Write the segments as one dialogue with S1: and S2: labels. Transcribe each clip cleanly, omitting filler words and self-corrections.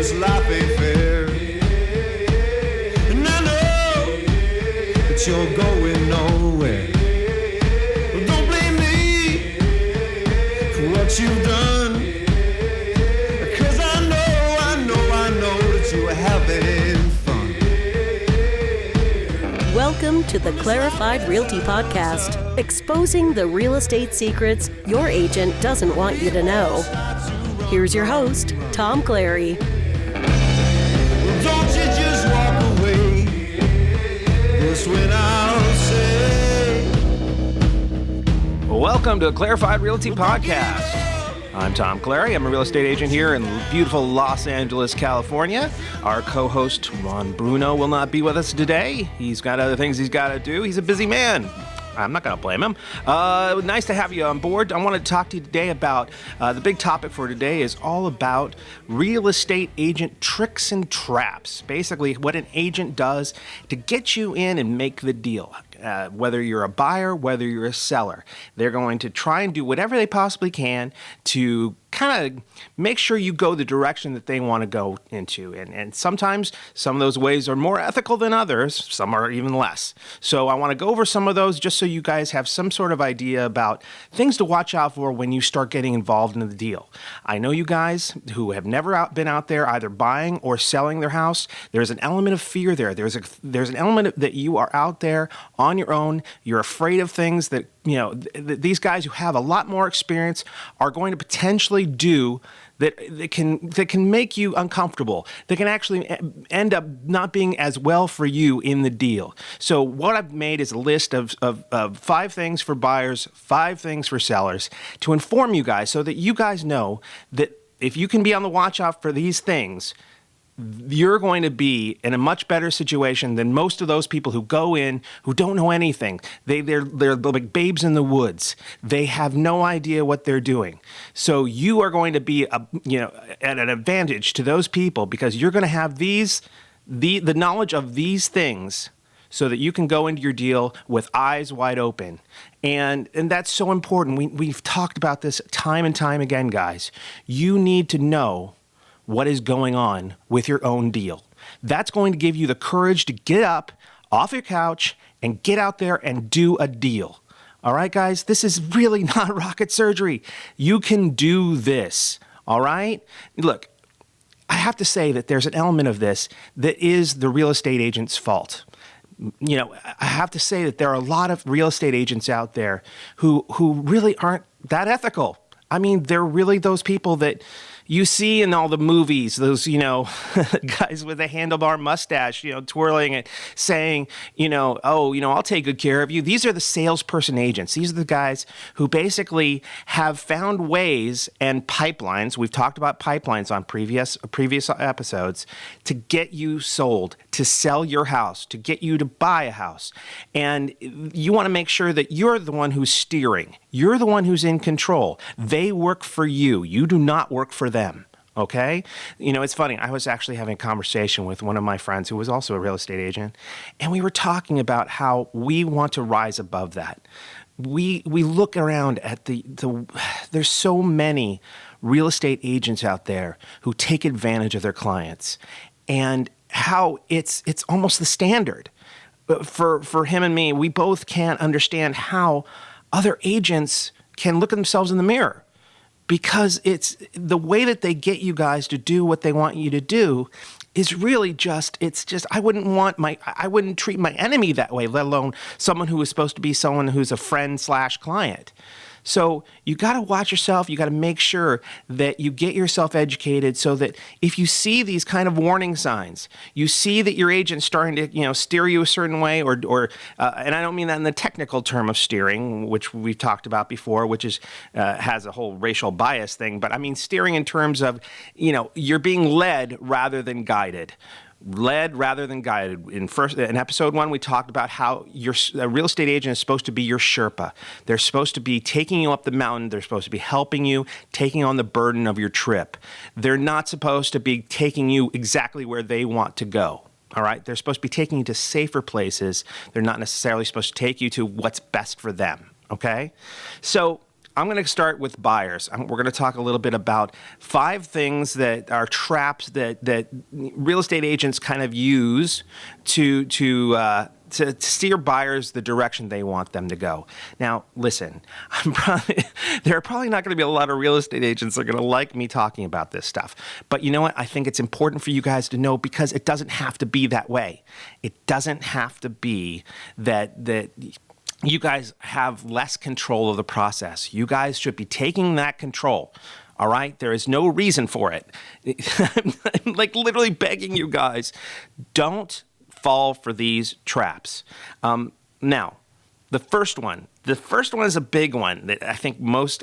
S1: this life ain't fair. And I know that you're going nowhere. Well, don't blame me for what you've done, 'cause I know that you are having fun.
S2: Welcome to the Clarified Realty Podcast, exposing the real estate secrets your agent doesn't want you to know. Here's your host, Tom Clary.
S1: Well, don't you just walk away. That's when I'll say.
S3: Welcome to the Clarified Realty Podcast. I'm Tom Clary. I'm a real estate agent here in beautiful Los Angeles, California. Our co-host, Ron Bruno, will not be with us today. He's got other things he's got to do. He's a busy man. I'm not going to blame him. Nice to have you on board. I want to talk to you today about the big topic for today is all about real estate agent tricks and traps. Basically, what an agent does to get you in and make the deal. Whether you're a buyer, whether you're a seller, they're going to try and do whatever they possibly can to kind of make sure you go the direction that they want to go into. And sometimes some of those ways are more ethical than others. Some are even less. So I want to go over some of those just so you guys have some sort of idea about things to watch out for when you start getting involved in the deal. I know you guys who have never been out there either buying or selling their house. There's an element of fear there. There's an element that you are out there on your own. You're afraid of things that, you know, these guys who have a lot more experience are going to potentially do that can make you uncomfortable, that can actually end up not being as well for you in the deal. So what I've made is a list of 5 things for buyers, 5 things for sellers to inform you guys so that you guys know that if you can be on the watch out for these things, you're going to be in a much better situation than most of those people who go in who don't know anything. They're like babes in the woods. They have no idea what they're doing. So you are going to be at an advantage to those people because you're going to have the knowledge of these things so that you can go into your deal with eyes wide open. And that's so important. We've talked about this time and time again, guys. You need to know what is going on with your own deal. That's going to give you the courage to get up off your couch and get out there and do a deal. All right, guys, this is really not rocket surgery. You can do this, all right? Look, I have to say that there's an element of this that is the real estate agent's fault. You know, I have to say that there are a lot of real estate agents out there who really aren't that ethical. I mean, they're really those people that you see in all the movies, those, guys with a handlebar mustache, twirling it, saying, I'll take good care of you. These are the salesperson agents. These are the guys who basically have found ways and pipelines. We've talked about pipelines on previous episodes to get you sold, to sell your house, to get you to buy a house. And you want to make sure that you're the one who's steering. You're the one who's in control. They work for you. You do not work for them. Okay? It's funny. I was actually having a conversation with one of my friends who was also a real estate agent, and we were talking about how we want to rise above that. We look around at there's so many real estate agents out there who take advantage of their clients, and how it's almost the standard. For him and me, we both can't understand how other agents can look at themselves in the mirror, because it's the way that they get you guys to do what they want you to do is really I wouldn't treat my enemy that way, let alone someone who is supposed to be someone who's a friend/client. So you got to watch yourself. You got to make sure that you get yourself educated so that if you see these kind of warning signs, you see that your agent's starting to, steer you a certain way, or and I don't mean that in the technical term of steering, which we've talked about before, which is has a whole racial bias thing. But I mean steering in terms of, you're being led rather than guided. Led rather than guided. In episode 1, we talked about how a real estate agent is supposed to be your Sherpa. They're supposed to be taking you up the mountain. They're supposed to be helping you, taking on the burden of your trip. They're not supposed to be taking you exactly where they want to go. All right? They're supposed to be taking you to safer places. They're not necessarily supposed to take you to what's best for them. Okay? So I'm going to start with buyers. We're going to talk a little bit about 5 things that are traps that real estate agents kind of use to steer buyers the direction they want them to go. Now, listen, there are probably not going to be a lot of real estate agents that are going to like me talking about this stuff. But you know what? I think it's important for you guys to know, because it doesn't have to be that way. It doesn't have to be that you guys have less control of the process. You guys should be taking that control. All right? There is no reason for it. I'm like literally begging you guys, don't fall for these traps. Now, the first one is a big one that I think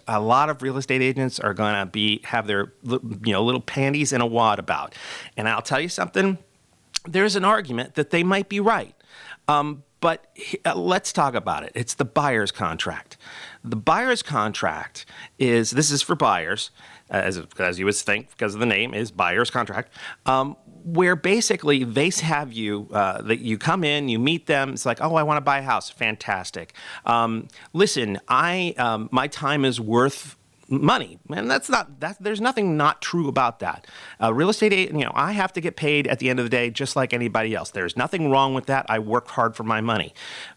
S3: a lot of real estate agents are going to have their little panties in a wad about. And I'll tell you something, there's an argument that they might be right. But let's talk about it. It's the buyer's contract. The buyer's contract this is for buyers, as you would think, because of the name is buyer's contract, where basically they have you, that you come in, you meet them. It's like, oh, I want to buy a house. Fantastic. Listen, my time is worth money, and there's nothing not true about that. Real estate agent, I have to get paid at the end of the day, just like anybody else. There's nothing wrong with that. I work hard for my money.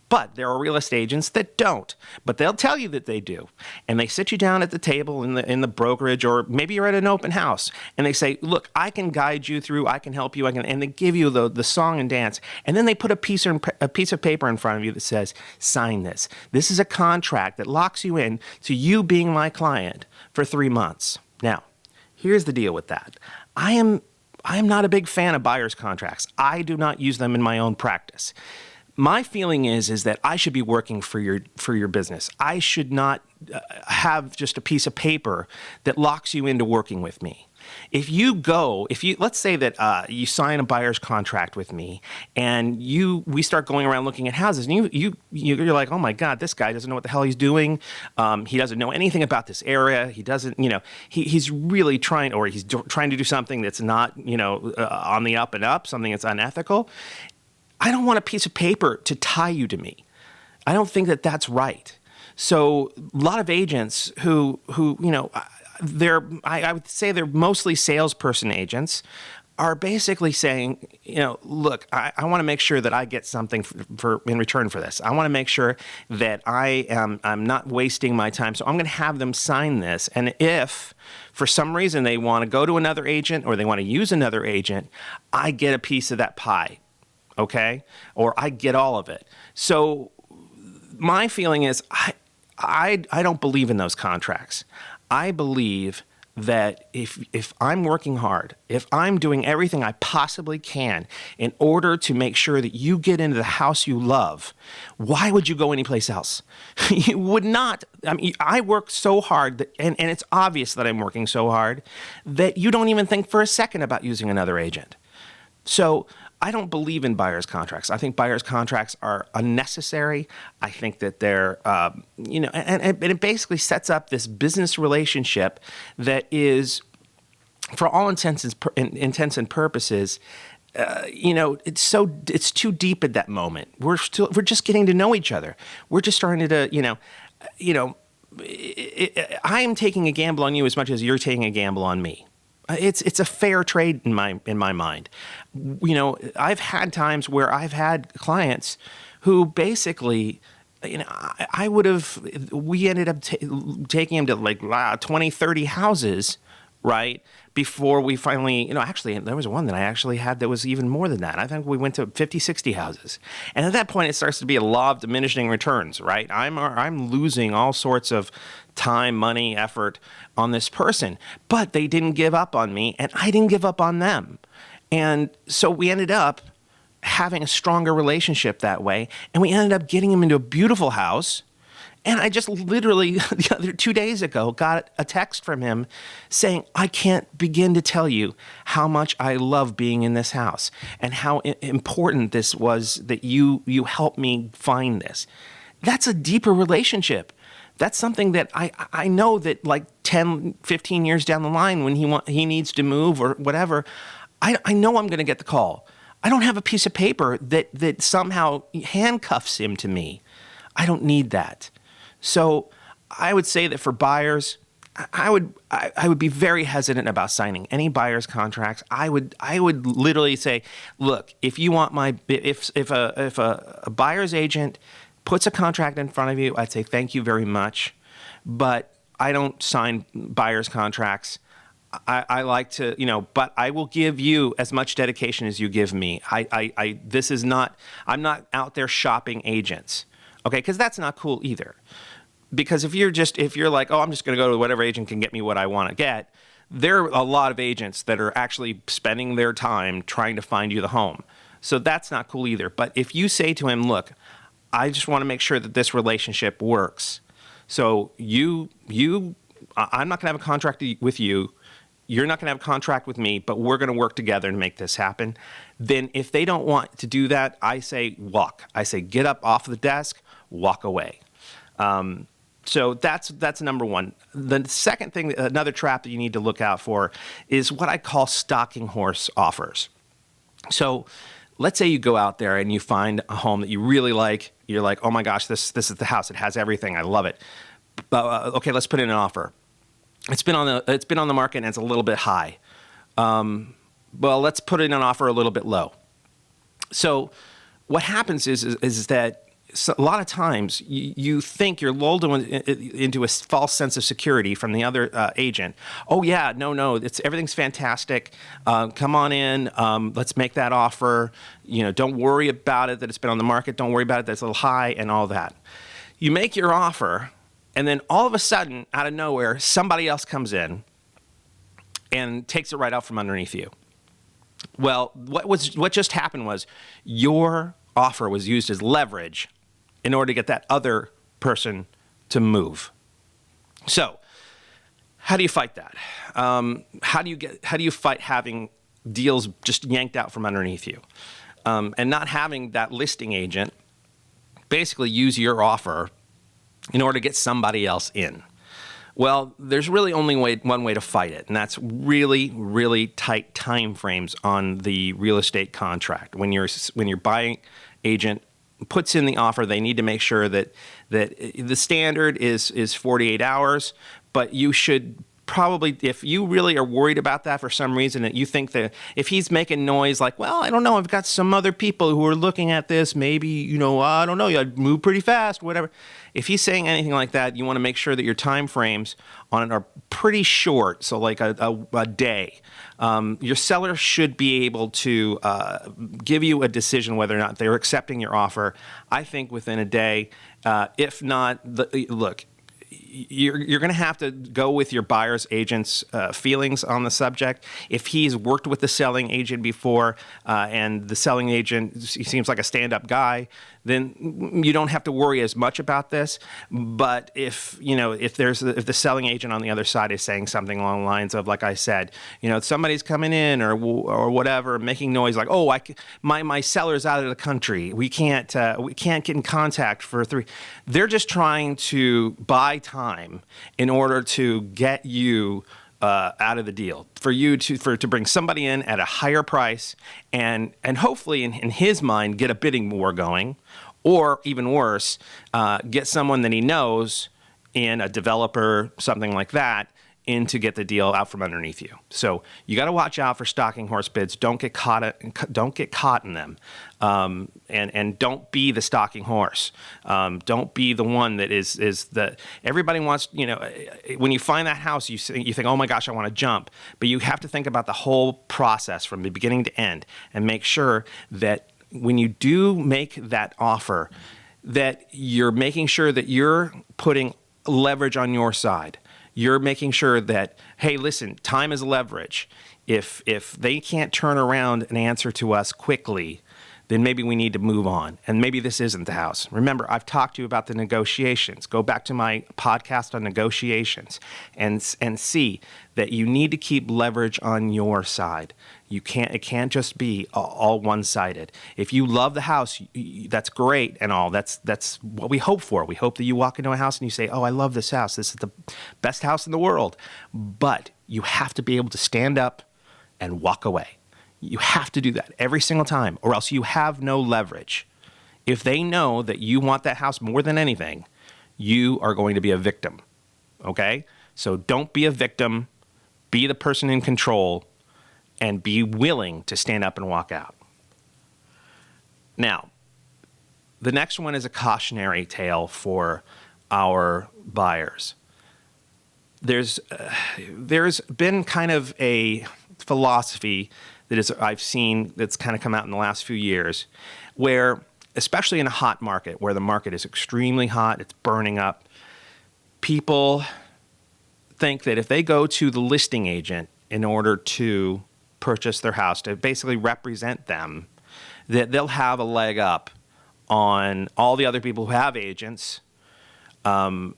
S3: But there are real estate agents that don't, but they'll tell you that they do. And they sit you down at the table in the brokerage, or maybe you're at an open house, and they say, look, I can guide you through, I can help you, and they give you the song and dance. And then they put a piece of paper in front of you that says, sign this. This is a contract that locks you in to you being my client for 3 months. Now, here's the deal with that. I am not a big fan of buyer's contracts. I do not use them in my own practice. My feeling is that I should be working for your business. I should not have just a piece of paper that locks you into working with me. Let's say that you sign a buyer's contract with me, and we start going around looking at houses, and you're like, oh my God, this guy doesn't know what the hell he's doing. He doesn't know anything about this area. He doesn't, he's really trying, or he's trying to do something that's not, on the up and up, something that's unethical. I don't want a piece of paper to tie you to me. I don't think that that's right. So a lot of agents who I would say they're mostly salesperson agents, are basically saying, look, I want to make sure that I get something in return for this. I want to make sure that I'm not wasting my time. So I'm going to have them sign this. And if for some reason they want to go to another agent, or they want to use another agent, I get a piece of that pie. Okay? Or I get all of it. So my feeling is I don't believe in those contracts. I believe that if I'm working hard, if I'm doing everything I possibly can in order to make sure that you get into the house you love, why would you go anyplace else? You would not. I mean, I work so hard, and it's obvious that I'm working so hard, that you don't even think for a second about using another agent. So I don't believe in buyer's contracts. I think buyer's contracts are unnecessary. I think that they're, and it basically sets up this business relationship that is, for all intents and purposes, it's too deep at that moment. We're just getting to know each other. We're just starting to, I am taking a gamble on you as much as you're taking a gamble on me. It's a fair trade in my mind. I've had times where I've had clients who basically, we ended up taking them to like 20, 30 houses, right? Before we finally, actually, there was one that I actually had that was even more than that. I think we went to 50, 60 houses. And at that point, it starts to be a law of diminishing returns, right? I'm losing all sorts of time, money, effort on this person. But they didn't give up on me, and I didn't give up on them. And so we ended up having a stronger relationship that way, and we ended up getting them into a beautiful house. And I just literally, the other 2 days ago, got a text from him saying, I can't begin to tell you how much I love being in this house and how important this was that you helped me find this. That's a deeper relationship. That's something that I know that like 10, 15 years down the line when he needs to move or whatever, I know I'm going to get the call. I don't have a piece of paper that somehow handcuffs him to me. I don't need that. So I would say that for buyers, I would be very hesitant about signing any buyer's contracts. I would literally say, look, if you want if a buyer's agent puts a contract in front of you, I'd say thank you very much, but I don't sign buyer's contracts. I like to, but I will give you as much dedication as you give me. I'm not out there shopping agents, okay? Because that's not cool either. Because if you're like, oh, I'm just going to go to whatever agent can get me what I want to get, there are a lot of agents that are actually spending their time trying to find you the home. So that's not cool either. But if you say to him, look, I just want to make sure that this relationship works. So I'm not going to have a contract with you. You're not going to have a contract with me, but we're going to work together to make this happen. Then if they don't want to do that, I say walk. I say get up off the desk, walk away. So that's number one. The second thing, another trap that you need to look out for is what I call stalking horse offers. So let's say you go out there and you find a home that you really like. You're like, oh my gosh, this is the house. It has everything. I love it. Okay, let's put in an offer. It's been on the market and it's a little bit high. Well, let's put in an offer a little bit low. So what happens is that a lot of times you think you're lulled into a false sense of security from the other agent. Oh yeah, no, everything's fantastic. Come on in. Let's make that offer. Don't worry about it that it's been on the market. Don't worry about it that it's a little high and all that. You make your offer, and then all of a sudden, out of nowhere, somebody else comes in and takes it right out from underneath you. Well, what just happened was your offer was used as leverage in order to get that other person to move. So, how do you fight that? How do you fight having deals just yanked out from underneath you, and not having that listing agent basically use your offer in order to get somebody else in? Well, there's really only one way to fight it, and that's really, really tight time frames on the real estate contract. When your buying agent puts in the offer, they need to make sure that the standard is 48 hours, but you should probably, if you really are worried about that for some reason, that you think that if he's making noise like, well, I don't know, I've got some other people who are looking at this, maybe, I don't know, you move pretty fast, whatever. If he's saying anything like that, you want to make sure that your time frames on it are pretty short, so like a day. Your seller should be able to give you a decision whether or not they're accepting your offer, I think, within a day. If not, look, you're going to have to go with your buyer's agent's feelings on the subject. If he's worked with the selling agent before and the selling agent seems like a stand-up guy, then you don't have to worry as much about this. But if the selling agent on the other side is saying something along the lines of, like I said, somebody's coming in or whatever, making noise like, oh, my seller's out of the country, we can't get in contact for 3. They're just trying to buy time in order to get you out of the deal, for you to bring somebody in at a higher price and hopefully in his mind get a bidding war going, or even worse, get someone that he knows in a developer, something like that, in to get the deal out from underneath you. So you got to watch out for stalking horse bids. Don't get caught in them, and don't be the stalking horse. Don't be the one that is the everybody wants. When you find that house, you think, oh my gosh, I want to jump. But you have to think about the whole process from the beginning to end, and make sure that when you do make that offer, that you're making sure that you're putting leverage on your side. You're making sure that, hey, listen, time is leverage. If they can't turn around and answer to us quickly, then maybe we need to move on. And maybe this isn't the house. Remember, I've talked to you about the negotiations. Go back to my podcast on negotiations and see that you need to keep leverage on your side. It can't just be all one-sided. If you love the house, that's great and all. That's what we hope for. We hope that you walk into a house and you say, oh, I love this house. This is the best house in the world. But you have to be able to stand up and walk away. You have to do that every single time, or else you have no leverage. If they know that you want that house more than anything, you are going to be a victim. Okay? So don't be a victim. Be the person in control and be willing to stand up and walk out. Now, the next one is a cautionary tale for our buyers. There's been kind of a philosophy I've seen that's kind of come out in the last few years, where, especially in a hot market, where the market is extremely hot, it's burning up, people think that if they go to the listing agent in order to purchase their house, to basically represent them, that they'll have a leg up on all the other people who have agents, and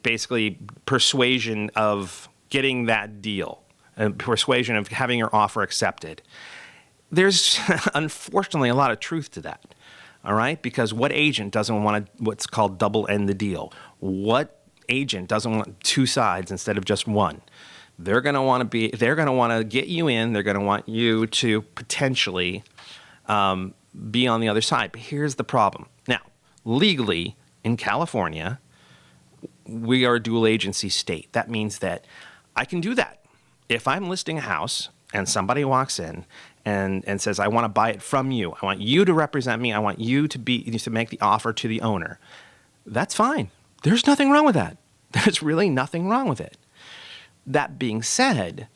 S3: basically persuasion of getting that deal, and persuasion of having your offer accepted. There's unfortunately a lot of truth to that, all right? Because what agent doesn't want what's called double end the deal? What agent doesn't want two sides instead of just one? They're going to want to get you in. They're going to want you to potentially be on the other side. But here's the problem. Now, legally in California, we are a dual agency state. That means that I can do that. If I'm listing a house and somebody walks in and says, I want to buy it from you, I want you to represent me, I want you to make the offer to the owner, that's fine. There's nothing wrong with that. There's really nothing wrong with it. That being said,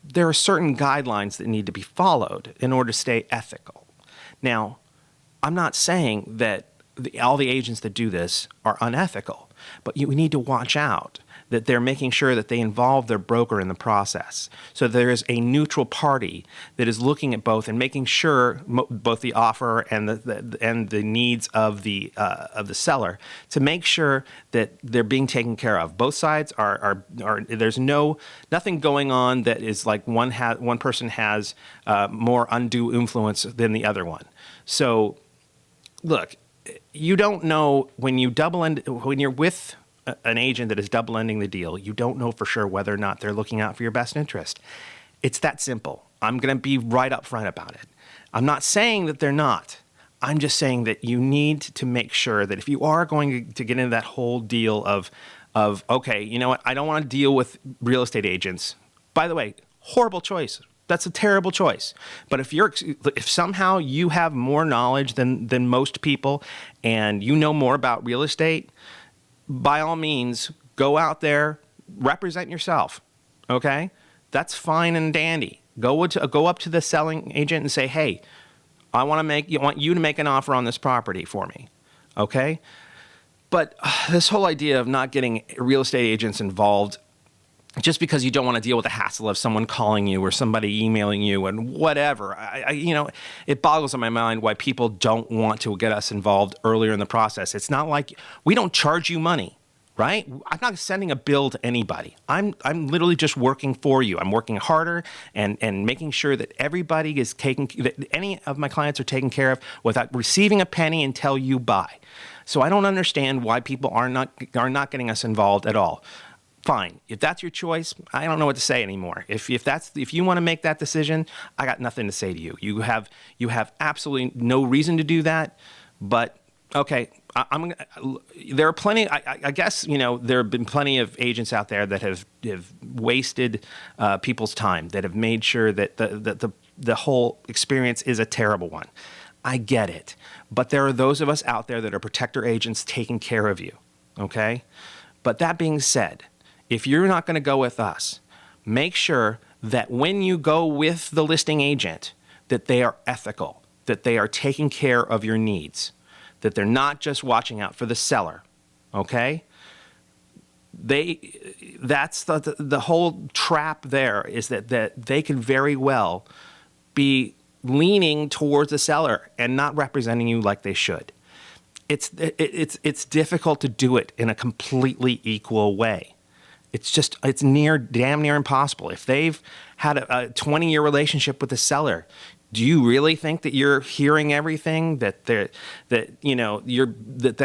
S3: there are certain guidelines that need to be followed in order to stay ethical. Now, I'm not saying that all the agents that do this are unethical, but we need to watch out that they're making sure that they involve their broker in the process. So there is a neutral party that is looking at both and making sure both the offer and the needs of the seller, to make sure that they're being taken care of. Both sides are there's nothing going on that is like one person has more undue influence than the other one. So look, you don't know when you're with an agent that is double ending the deal, you don't know for sure whether or not they're looking out for your best interest. It's that simple. I'm going to be right up front about it. I'm not saying that they're not. I'm just saying that you need to make sure that if you are going to get into that whole deal of okay, you know what, I don't want to deal with real estate agents. By the way, horrible choice. That's a terrible choice. But if somehow you have more knowledge than most people and you know more about real estate, by all means, go out there, represent yourself, okay? That's fine and dandy. Go up to the selling agent and say, hey, I want you to make an offer on this property for me, okay? But this whole idea of not getting real estate agents involved just because you don't want to deal with the hassle of someone calling you or somebody emailing you and whatever, it boggles my mind why people don't want to get us involved earlier in the process. It's not like we don't charge you money, right? I'm not sending a bill to anybody. I'm literally just working for you. I'm working harder and making sure that everybody that any of my clients are taken care of without receiving a penny until you buy. So I don't understand why people are not getting us involved at all. Fine. If that's your choice, I don't know what to say anymore. If you want to make that decision, I got nothing to say to you. You have absolutely no reason to do that. But okay, there are plenty. I guess there have been plenty of agents out there that have wasted people's time, that have made sure that the whole experience is a terrible one. I get it, but there are those of us out there that are protector agents taking care of you. Okay, but that being said, if you're not going to go with us, make sure that when you go with the listing agent, that they are ethical, that they are taking care of your needs, that they're not just watching out for the seller, okay? That's the whole trap there, is that they could very well be leaning towards the seller and not representing you like they should. It's difficult to do it in a completely equal way. It's damn near impossible. If they've had a 20-year relationship with the seller, do you really think that you're hearing everything, that that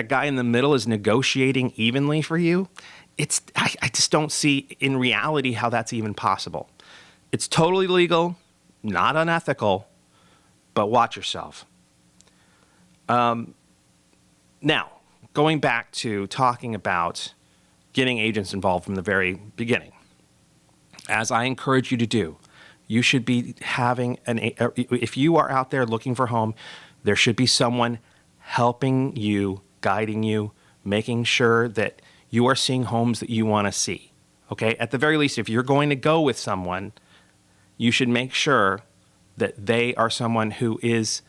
S3: guy in the middle is negotiating evenly for you? I just don't see in reality how that's even possible. It's totally legal, not unethical, but watch yourself. Now, going back to talking about getting agents involved from the very beginning, as I encourage you to do, you should be having if you are out there looking for a home, there should be someone helping you, guiding you, making sure that you are seeing homes that you want to see. Okay? At the very least, if you're going to go with someone, you should make sure that they are someone who is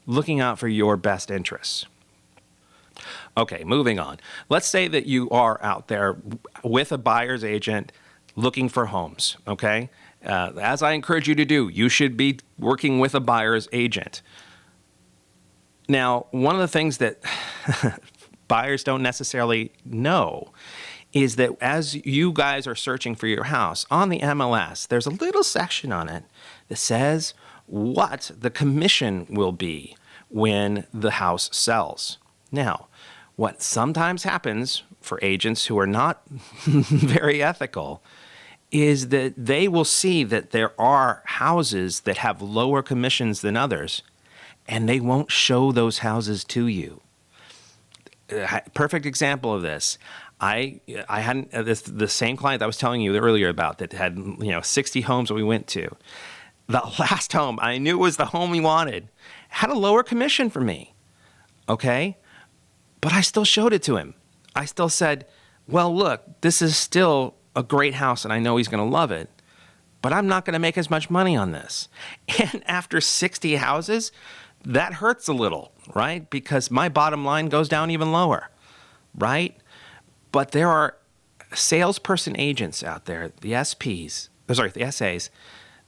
S3: looking out for your best interests. Okay, moving on. Let's say that you are out there with a buyer's agent looking for homes, okay? As I encourage you to do, you should be working with a buyer's agent. Now, one of the things that buyers don't necessarily know is that as you guys are searching for your house on the MLS, there's a little section on it that says what the commission will be when the house sells. Now, what sometimes happens for agents who are not very ethical is that they will see that there are houses that have lower commissions than others, and they won't show those houses to you. Perfect example of this. I hadn't the same client that I was telling you earlier about that had 60 homes that we went to. The last home, I knew it was the home he wanted, had a lower commission for me. Okay? But I still showed it to him. I still said, well, look, this is still a great house and I know he's going to love it, but I'm not going to make as much money on this. And after 60 houses, that hurts a little, right? Because my bottom line goes down even lower, right? But there are salesperson agents out there, the SAs,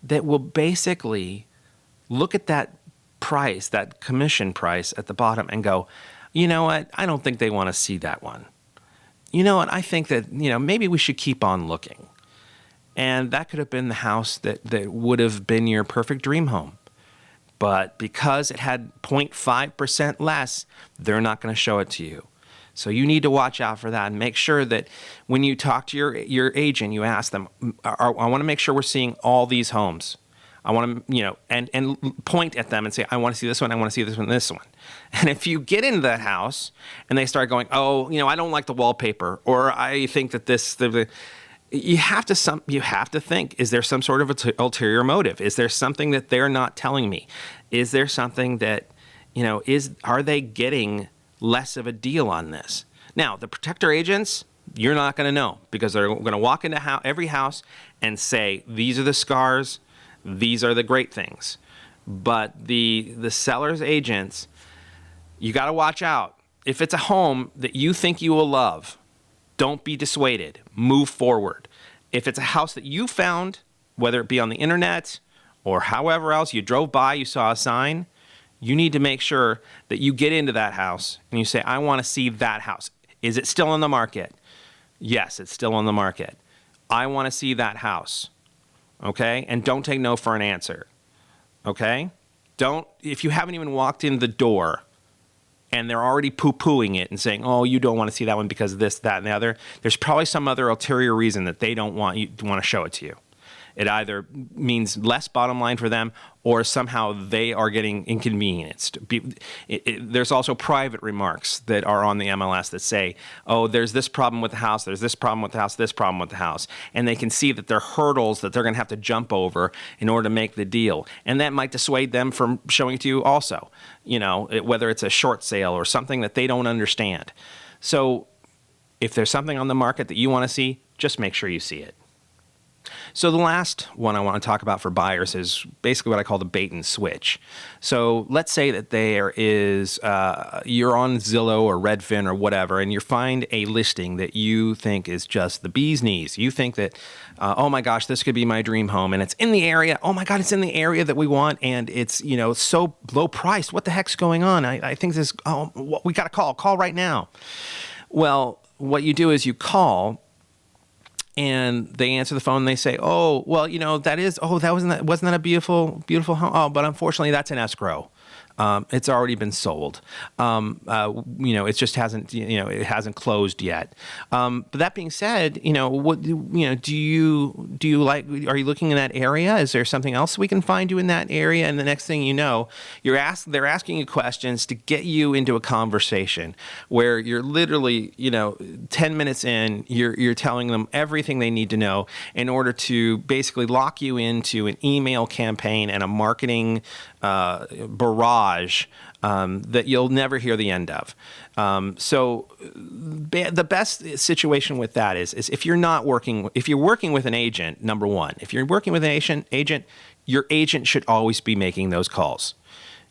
S3: that will basically look at that price, that commission price at the bottom and go, you know what? I don't think they want to see that one. You know what? I think that, maybe we should keep on looking. And that could have been the house that would have been your perfect dream home. But because it had 0.5% less, they're not going to show it to you. So you need to watch out for that and make sure that when you talk to your agent, you ask them, I want to make sure we're seeing all these homes. I want to, and point at them and say, I want to see this one, I want to see this one, this one. And if you get into that house and they start going, oh, I don't like the wallpaper, or I think that you have to think, is there some sort of ulterior motive? Is there something that they're not telling me? Is there something that, are they getting less of a deal on this? Now, the protector agents, you're not going to know because they're going to walk into every house and say, these are the scars, these are the great things. But the seller's agents, you got to watch out. If it's a home that you think you will love, don't be dissuaded. Move forward. If it's a house that you found, whether it be on the internet or however else, you drove by, you saw a sign, you need to make sure that you get into that house and you say, I want to see that house. Is it still on the market? Yes, it's still on the market. I want to see that house. Okay? And don't take no for an answer. Okay? If you haven't even walked in the door and they're already poo-pooing it and saying, oh, you don't want to see that one because of this, that, and the other, there's probably some other ulterior reason that they don't want to show it to you. It either means less bottom line for them or somehow they are getting inconvenienced. There's also private remarks that are on the MLS that say, oh, there's this problem with the house, there's this problem with the house, this problem with the house. And they can see that there are hurdles that they're going to have to jump over in order to make the deal. And that might dissuade them from showing it to you also, whether it's a short sale or something that they don't understand. So if there's something on the market that you want to see, just make sure you see it. So the last one I want to talk about for buyers is basically what I call the bait and switch. So let's say that there is, you're on Zillow or Redfin or whatever, and you find a listing that you think is just the bee's knees. You think that, oh my gosh, this could be my dream home, and it's in the area. Oh my God, it's in the area that we want, and it's so low priced. What the heck's going on? I think this. Oh, we got to call right now. Well, what you do is you call. And they answer the phone and they say, oh, well, wasn't that a beautiful, beautiful home? Oh, but unfortunately that's an escrow. It's already been sold. It just hasn't, it hasn't closed yet. But that being said, do you like, are you looking in that area? Is there something else we can find you in that area? And the next thing you know, they're asking you questions to get you into a conversation where you're literally, 10 minutes in, you're telling them everything they need to know in order to basically lock you into an email campaign and a marketing barrage that you'll never hear the end of. So the best situation with that is if you're working with an agent, number one, if you're working with an agent, your agent should always be making those calls.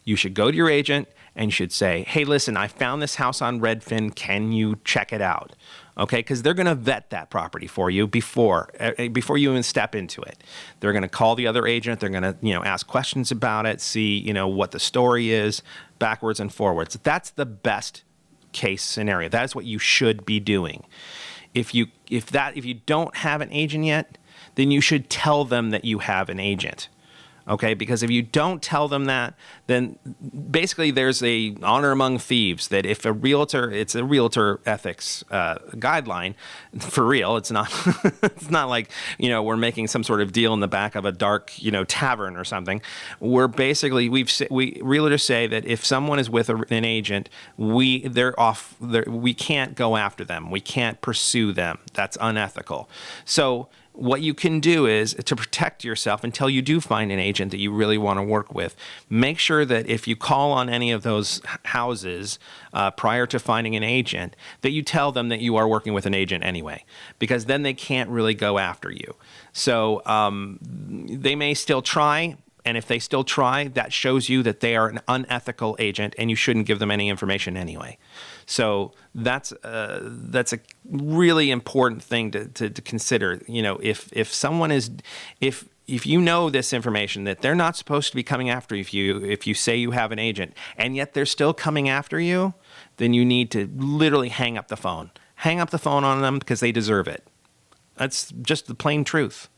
S3: You should go to your agent and you should say, hey, listen, I found this house on Redfin. Can you check it out? Okay, because they're going to vet that property for you before you even step into it. They're going to call the other agent. They're going to ask questions about it, see what the story is, backwards and forwards. That's the best case scenario. That is what you should be doing. If you don't have an agent yet, then you should tell them that you have an agent. Okay, because if you don't tell them that, then basically there's a honor among thieves that if it's a realtor ethics guideline for real. It's not it's not like we're making some sort of deal in the back of a dark tavern or something. We're basically realtors say that if someone is with an agent, we can't go after them. We can't pursue them. That's unethical. So what you can do is to protect yourself until you do find an agent that you really want to work with. Make sure that if you call on any of those houses prior to finding an agent, that you tell them that you are working with an agent anyway, because then they can't really go after you. So they may still try. And if they still try, that shows you that they are an unethical agent and you shouldn't give them any information anyway. So that's a really important thing to consider. If someone is, if you know this information that they're not supposed to be coming after you if you say you have an agent and yet they're still coming after you, then you need to literally hang up the phone. Hang up the phone on them because they deserve it. That's just the plain truth.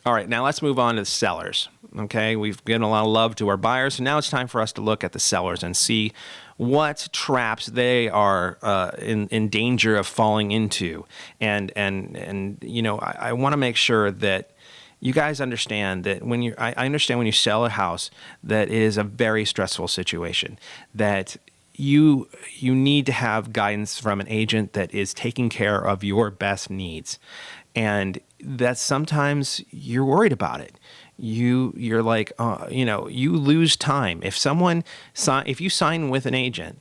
S3: All right, now let's move on to the sellers. Okay, we've given a lot of love to our buyers, so now it's time for us to look at the sellers and see what traps they are in danger of falling into. And I want to make sure that you guys understand that I understand when you sell a house that it is a very stressful situation, that you need to have guidance from an agent that is taking care of your best needs. And that sometimes you're worried about it. You're like, you lose time. If you sign with an agent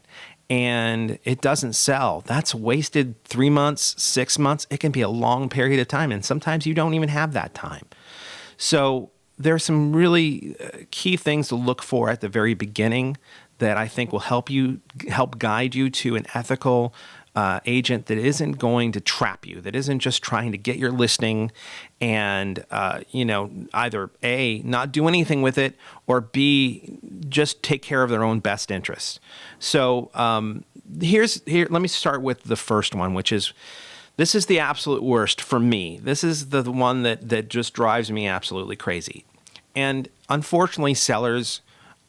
S3: and it doesn't sell, that's wasted 3 months, 6 months. It can be a long period of time. And sometimes you don't even have that time. So there are some really key things to look for at the very beginning that I think will help guide you to an ethical agent that isn't going to trap you, that isn't just trying to get your listing and, either A, not do anything with it, or B, just take care of their own best interests. So let me start with the first one, which is, this is the absolute worst for me. This is the one that just drives me absolutely crazy. And unfortunately, sellers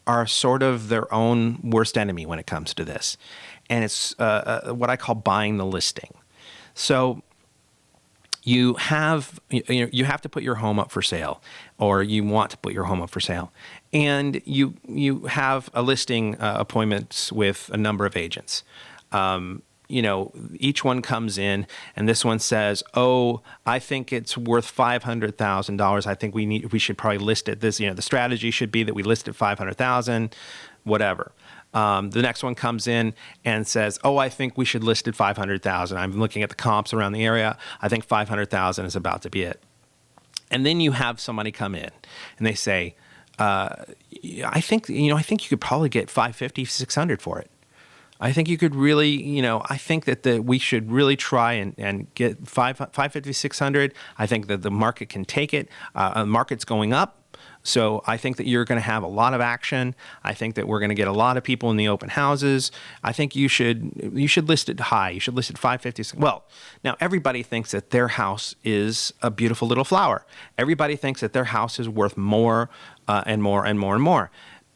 S3: are sort of their own worst enemy when it comes to this. And it's what I call buying the listing. So you have to put your home up for sale, or you want to put your home up for sale, and you have a listing appointments with a number of agents. Each one comes in, and this one says, "Oh, I think it's worth $500,000. I think we should probably list it. This, the strategy should be that we list it $500,000, whatever." The next one comes in and says, "Oh, I think we should list it $500,000. I'm looking at the comps around the area. I think $500,000 is about to be it." And then you have somebody come in and they say, "I think you could probably get $550, $600 for it. I think you could really, I think that we should really try and get $550, $600. I think that the market can take it. The market's going up. So I think that you're going to have a lot of action. I think that we're going to get a lot of people in the open houses. I think you should list it high. You should list it $550. Well, now everybody thinks that their house is a beautiful little flower. Everybody thinks that their house is worth more and more and more and more.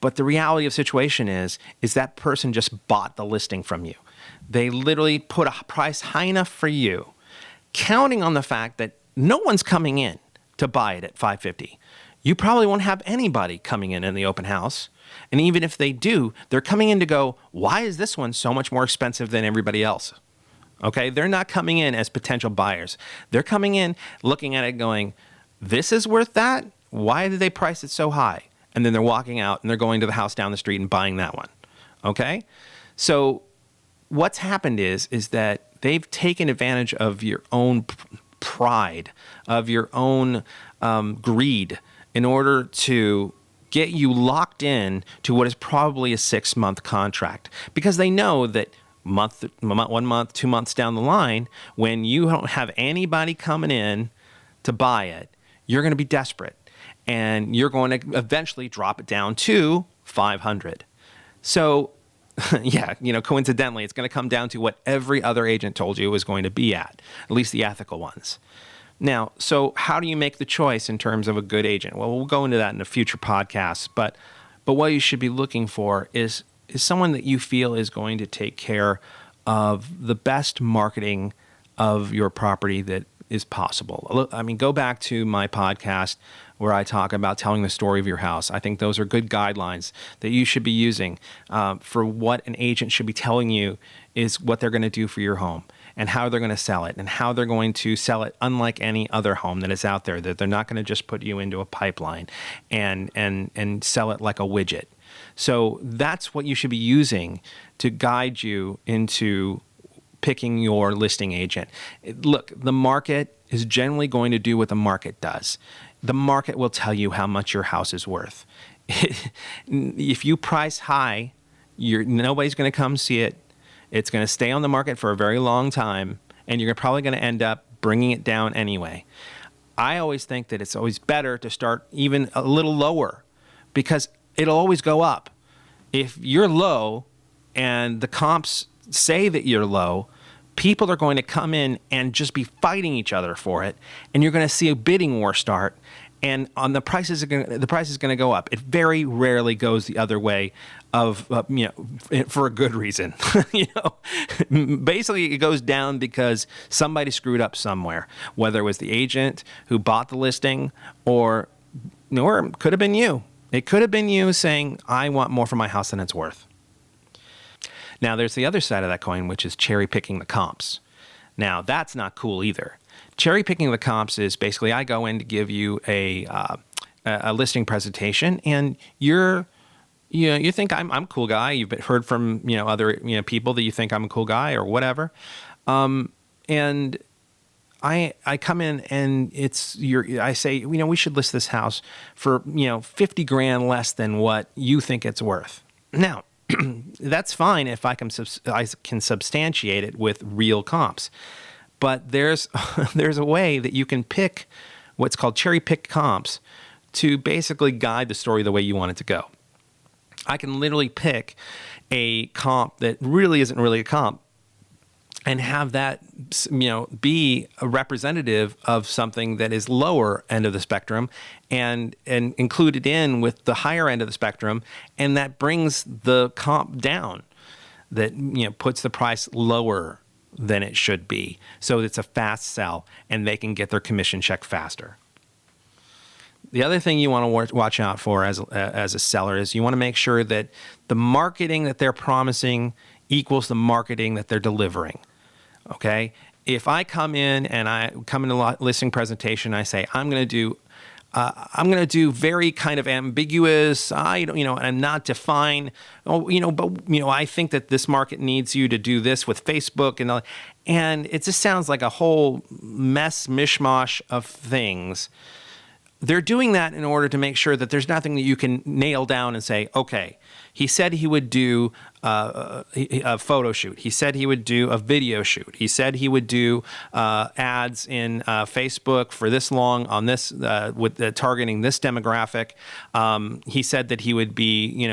S3: But the reality of the situation is that person just bought the listing from you. They literally put a price high enough for you, counting on the fact that no one's coming in to buy it at $550. You probably won't have anybody coming in the open house. And even if they do, they're coming in to go, why is this one so much more expensive than everybody else? Okay, they're not coming in as potential buyers. They're coming in looking at it going, this is worth that? Why did they price it so high? And then they're walking out and they're going to the house down the street and buying that one. Okay? So what's happened is that they've taken advantage of your own pride, of your own greed, in order to get you locked in to what is probably a 6-month contract, because they know that 1 month, 2 months down the line, when you don't have anybody coming in to buy it, you're going to be desperate and you're going to eventually drop it down to $500. So yeah, coincidentally, it's going to come down to what every other agent told you it was going to be at least the ethical ones. Now, so how do you make the choice in terms of a good agent? Well, we'll go into that in a future podcast, but what you should be looking for is someone that you feel is going to take care of the best marketing of your property that is possible. I mean, go back to my podcast where I talk about telling the story of your house. I think those are good guidelines that you should be using for what an agent should be telling you is what they're going to do for your home, and how they're going to sell it, and how they're going to sell it unlike any other home that is out there, that they're not going to just put you into a pipeline and sell it like a widget. So that's what you should be using to guide you into picking your listing agent. Look, the market is generally going to do what the market does. The market will tell you how much your house is worth. If you price high, nobody's going to come see it. It's going to stay on the market for a very long time, and you're probably going to end up bringing it down anyway. I always think that it's always better to start even a little lower, because it'll always go up. If you're low and the comps say that you're low, people are going to come in and just be fighting each other for it, and you're going to see a bidding war start. And on the price is going to go up. It very rarely goes the other way, for a good reason. Basically, it goes down because somebody screwed up somewhere, whether it was the agent who bought the listing, or it could have been you. It could have been you saying, "I want more for my house than it's worth." Now, there's the other side of that coin, which is cherry picking the comps. Now, that's not cool either. Cherry picking the comps is basically I go in to give you a listing presentation, and you think I'm a cool guy. You've heard from other people that you think I'm a cool guy or whatever, and I come in and I say we should list this house for $50,000 less than what you think it's worth. Now that's fine if I can substantiate it with real comps. But there's a way that you can pick what's called cherry pick comps to basically guide the story the way you want it to go. I can literally pick a comp that really isn't really a comp and have that be a representative of something that is lower end of the spectrum and include it in with the higher end of the spectrum, and that brings the comp down, that puts the price lower than it should be, so it's a fast sell and they can get their commission check faster. The other thing you want to watch out for as a seller is you want to make sure that the marketing that they're promising equals the marketing that they're delivering. Okay? If I come in and I come in a listing presentation, I say I'm going to do very kind of ambiguous, and not define, I think that this market needs you to do this with Facebook, and it just sounds like a whole mishmash of things. They're doing that in order to make sure that there's nothing that you can nail down and say, okay, he said he would do a photo shoot. He said he would do a video shoot. He said he would do ads in Facebook for this long on this with targeting this demographic. He said that he would be,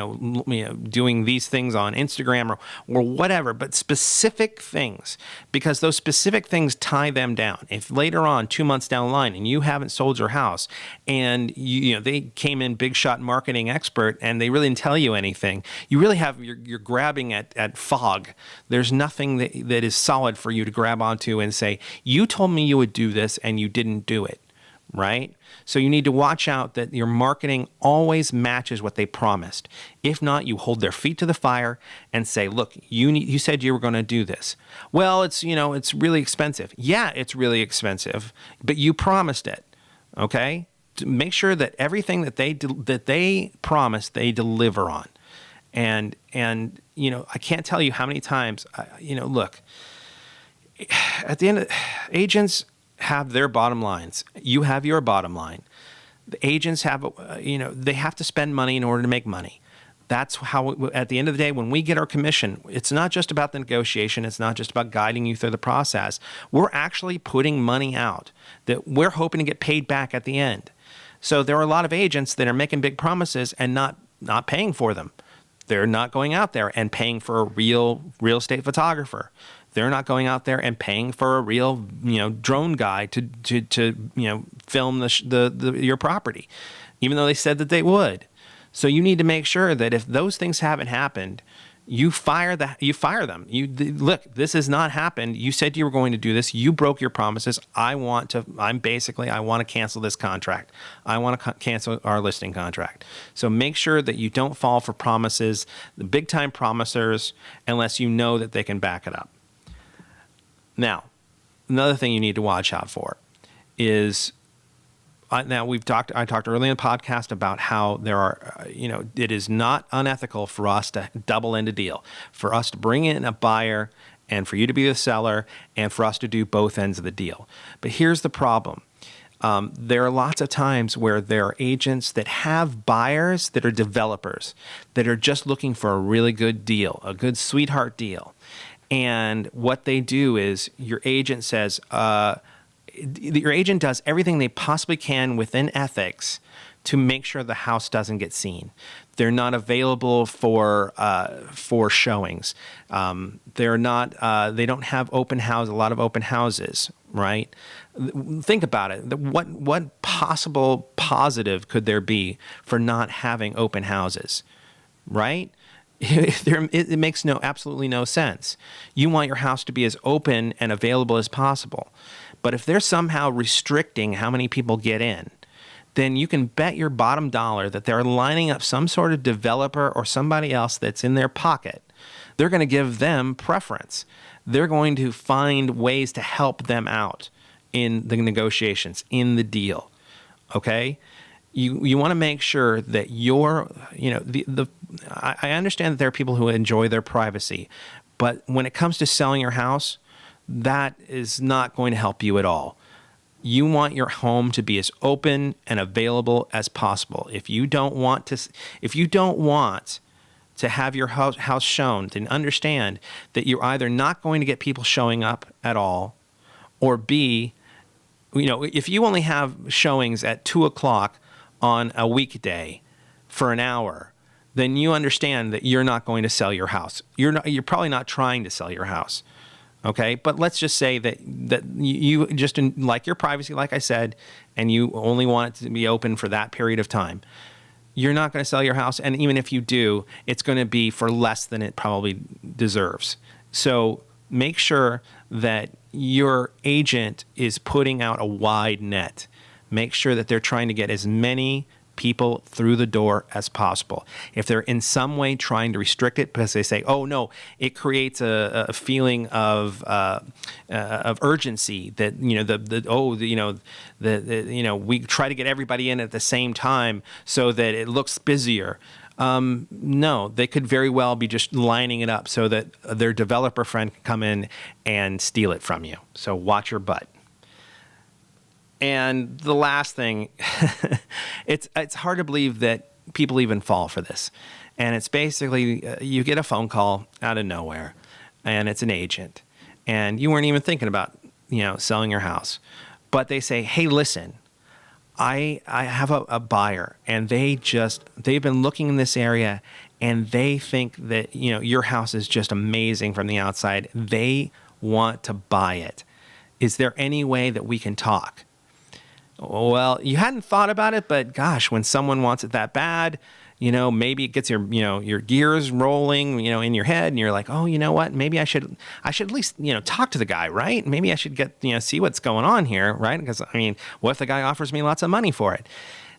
S3: doing these things on Instagram or whatever, but specific things, because those specific things tie them down. If later on, 2 months down the line, and you haven't sold your house, and they came in big shot marketing expert and they really didn't tell you anything, you really you're grabbing at fog. There's nothing that is solid for you to grab onto and say, you told me you would do this and you didn't do it, right? So you need to watch out that your marketing always matches what they promised. If not, you hold their feet to the fire and say, look, you said you were going to do this. Well, it's really expensive. Yeah, it's really expensive, but you promised it, okay? To make sure that everything that they promised, they deliver on. And I can't tell you how many times, look, at the end, agents have their bottom lines. You have your bottom line. The agents have, they have to spend money in order to make money. That's how, at the end of the day, when we get our commission, it's not just about the negotiation. It's not just about guiding you through the process. We're actually putting money out that we're hoping to get paid back at the end. So there are a lot of agents that are making big promises and not paying for them. They're not going out there and paying for a real estate photographer. They're not going out there and paying for a real, drone guy to film your property, even though they said that they would. So you need to make sure that if those things haven't happened, you fire them. Look, this has not happened. You said you were going to do this. You broke your promises. I want to cancel this contract. I want to cancel our listing contract. So make sure that you don't fall for promises, the big time promisers, unless you know that they can back it up. Now, another thing you need to watch out for is, I talked earlier in the podcast about how there are, it is not unethical for us to double end a deal, for us to bring in a buyer and for you to be the seller and for us to do both ends of the deal. But here's the problem. There are lots of times where there are agents that have buyers that are developers that are just looking for a really good deal, a good sweetheart deal. And what they do is your agent says, your agent does everything they possibly can within ethics to make sure the house doesn't get seen. They're not available for showings. They're not. They don't have a lot of open houses, right? Think about it. What possible positive could there be for not having open houses, right? It makes absolutely no sense. You want your house to be as open and available as possible. But if they're somehow restricting how many people get in, then you can bet your bottom dollar that they're lining up some sort of developer or somebody else that's in their pocket. They're going to give them preference. They're going to find ways to help them out in the negotiations, in the deal. Okay? You want to make sure that I understand that there are people who enjoy their privacy, but when it comes to selling your house, that is not going to help you at all. You want your home to be as open and available as possible. If you don't want to have your house shown, then understand that you're either not going to get people showing up at all, or B, if you only have showings at 2:00 on a weekday for an hour, then you understand that you're not going to sell your house. You're probably not trying to sell your house. Okay, but let's just say that you just like your privacy, like I said, and you only want it to be open for that period of time. You're not going to sell your house, and even if you do, it's going to be for less than it probably deserves. So make sure that your agent is putting out a wide net. Make sure that they're trying to get as many people through the door as possible. If they're in some way trying to restrict it because they say, "Oh no," it creates a feeling of urgency that we try to get everybody in at the same time so that it looks busier. No, they could very well be just lining it up so that their developer friend can come in and steal it from you. So watch your butt. And the last thing, it's hard to believe that people even fall for this. And it's basically you get a phone call out of nowhere, and it's an agent, and you weren't even thinking about, selling your house. But they say, hey, listen, I have a buyer, and they've been looking in this area, and they think that, your house is just amazing from the outside. They want to buy it. Is there any way that we can talk? Well, you hadn't thought about it, but gosh, when someone wants it that bad, maybe it gets your gears rolling, in your head, and you're like, oh, you know what? Maybe I should at least, talk to the guy, right? Maybe I should see what's going on here, right? Because what if the guy offers me lots of money for it?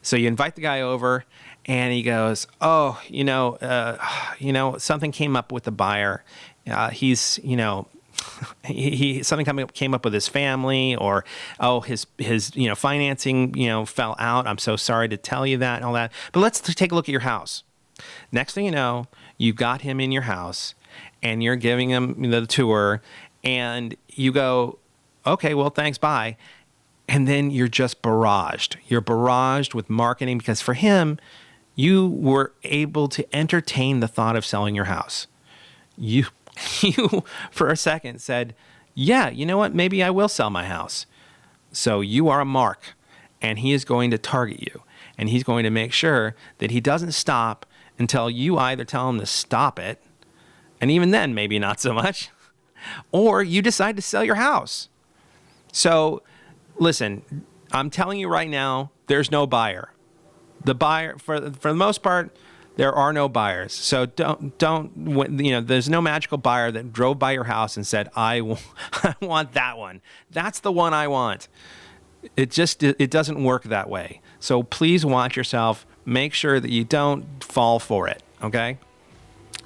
S3: So you invite the guy over, and he goes, oh, something came up with the buyer. He's, something came up with his family, or his financing fell out. I'm so sorry to tell you that and all that. But let's take a look at your house. Next thing you know, you got him in your house, and you're giving him the tour, and you go, okay, well, thanks, bye. And then you're just barraged. You're barraged with marketing, because for him, you were able to entertain the thought of selling your house. You for a second said, yeah, you know what? Maybe I will sell my house. So you are a mark, and he is going to target you, and he's going to make sure that he doesn't stop until you either tell him to stop it, and even then, maybe not so much, or you decide to sell your house. So listen, I'm telling you right now, there's no buyer. The buyer, for the most part, there are no buyers. So there's no magical buyer that drove by your house and said, I want that one. That's the one I want. It doesn't work that way. So please watch yourself. Make sure that you don't fall for it, okay?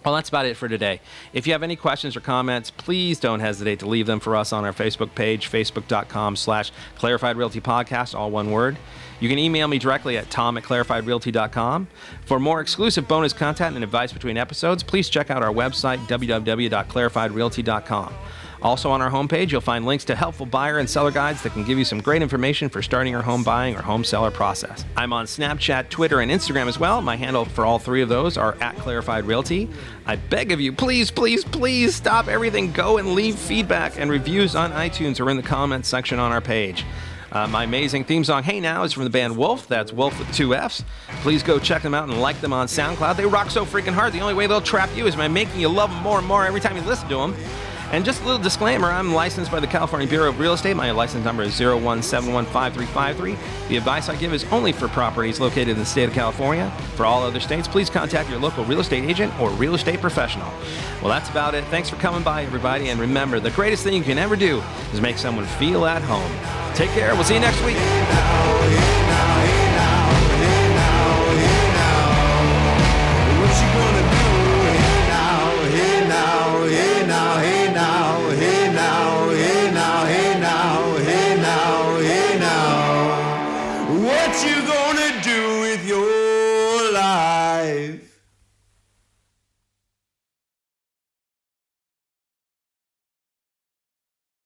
S3: Well, that's about it for today. If you have any questions or comments, please don't hesitate to leave them for us on our Facebook page, facebook.com/Clarified Realty Podcast, all one word. You can email me directly at tom@clarifiedrealty.com. For more exclusive bonus content and advice between episodes, please check out our website, www.clarifiedrealty.com. Also on our homepage, you'll find links to helpful buyer and seller guides that can give you some great information for starting your home buying or home seller process. I'm on Snapchat, Twitter, and Instagram as well. My handle for all three of those are @ClarifiedRealty. I beg of you, please, please, please stop everything. Go and leave feedback and reviews on iTunes or in the comments section on our page. My amazing theme song, Hey Now, is from the band Wolf. That's Wolf with 2 Fs. Please go check them out and like them on SoundCloud. They rock so freaking hard. The only way they'll trap you is by making you love them more and more every time you listen to them. And just a little disclaimer, I'm licensed by the California Bureau of Real Estate. My license number is 01715353. The advice I give is only for properties located in the state of California. For all other states, please contact your local real estate agent or real estate professional. Well, that's about it. Thanks for coming by, everybody. And remember, the greatest thing you can ever do is make someone feel at home. Take care. We'll see you next week.
S1: What you gonna